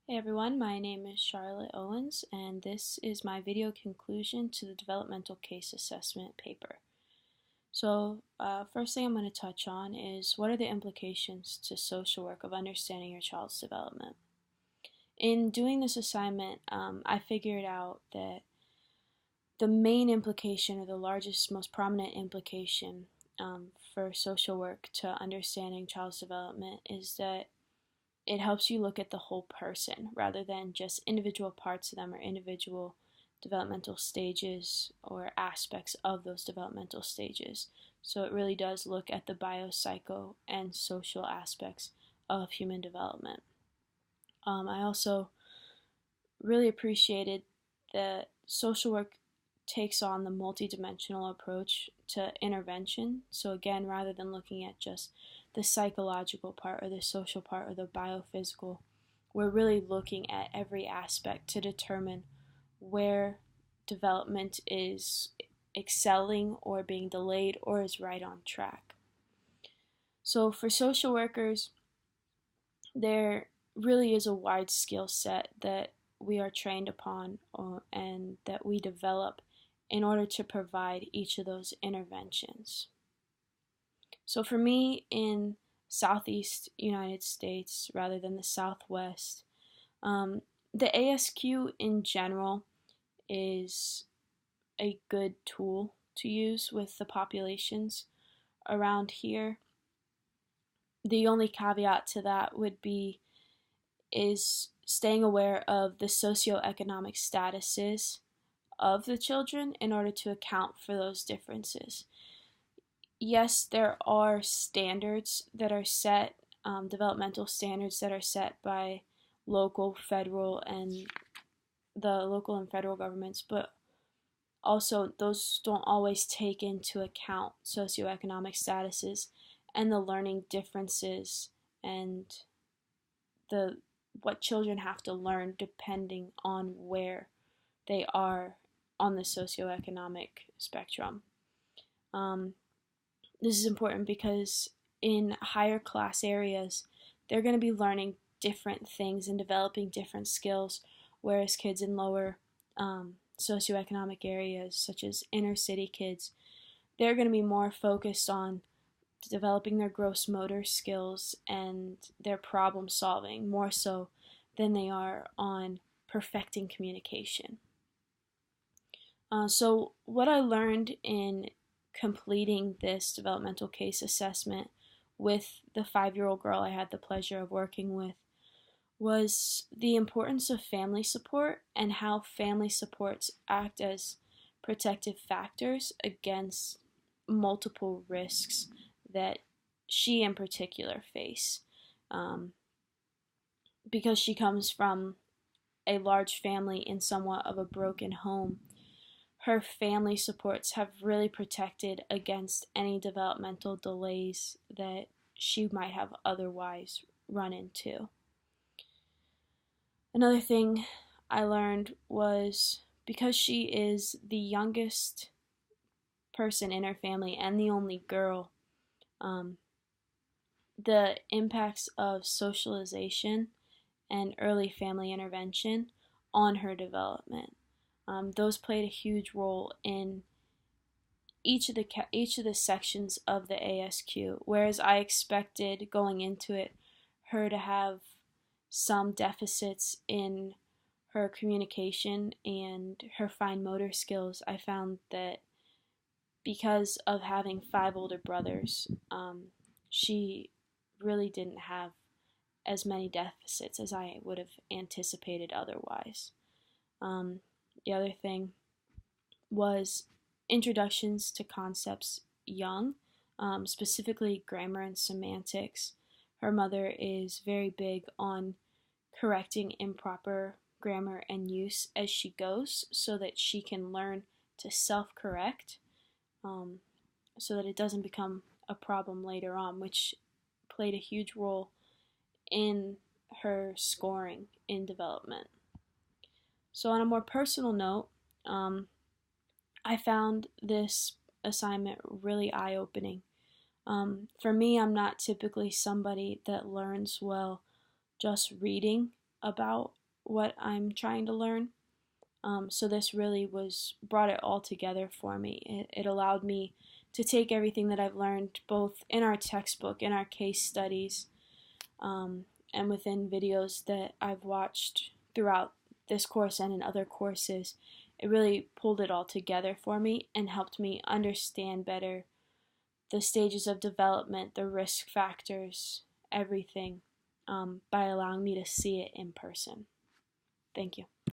Hey everyone, my name is Charlotte Owens, and this is my video conclusion to the developmental case assessment paper. First thing I'm going to touch on is what are the implications to social work of understanding your child's development. In doing this assignment, I figured out that the main implication, or the largest, most prominent implication for social work to understanding child's development is that it helps you look at the whole person rather than just individual parts of them or individual developmental stages or aspects of those developmental stages. So it really does look at the biopsycho and social aspects of human development. I also really appreciated that social work takes on the multidimensional approach to intervention. So again, rather than looking at just the psychological part or the social part or the biophysical, we're really looking at every aspect to determine where development is excelling or being delayed or is right on track. So for social workers, there really is a wide skill set that we are trained upon and that we develop in order to provide each of those interventions. So for me, in Southeast United States rather than the Southwest, the ASQ in general is a good tool to use with the populations around here. The only caveat to that would be is staying aware of the socioeconomic statuses of the children in order to account for those differences. Yes, there are standards that are set, developmental standards that are set by local, federal, and the local and federal governments, but also those don't always take into account socioeconomic statuses and the learning differences and the what children have to learn depending on where they are on the socioeconomic spectrum. This is important because in higher class areas, they're going to be learning different things and developing different skills, whereas kids in lower socioeconomic areas, such as inner city kids, they're going to be more focused on developing their gross motor skills and their problem solving more so than they are on perfecting communication. So what I learned in completing this developmental case assessment with the 5-year-old girl I had the pleasure of working with was the importance of family support and how family supports act as protective factors against multiple risks that she in particular face, because she comes from a large family in somewhat of a broken home. Her family supports have really protected against any developmental delays that she might have otherwise run into. Another thing I learned was because she is the youngest person in her family and the only girl, the impacts of socialization and early family intervention on her development. Those played a huge role in each of the sections of the ASQ. Whereas I expected going into it her to have some deficits in her communication and her fine motor skills, I found that because of having 5 older brothers, she really didn't have as many deficits as I would have anticipated otherwise. The other thing was introductions to concepts young, specifically grammar and semantics. Her mother is very big on correcting improper grammar and use as she goes so that she can learn to self-correct, so that it doesn't become a problem later on, which played a huge role in her scoring in development. So on a more personal note, I found this assignment really eye-opening. For me, I'm not typically somebody that learns well just reading about what I'm trying to learn. So this really brought it all together for me. It allowed me to take everything that I've learned both in our textbook, in our case studies, and within videos that I've watched throughout this course and in other courses. It really pulled it all together for me and helped me understand better the stages of development, the risk factors, everything, by allowing me to see it in person. Thank you.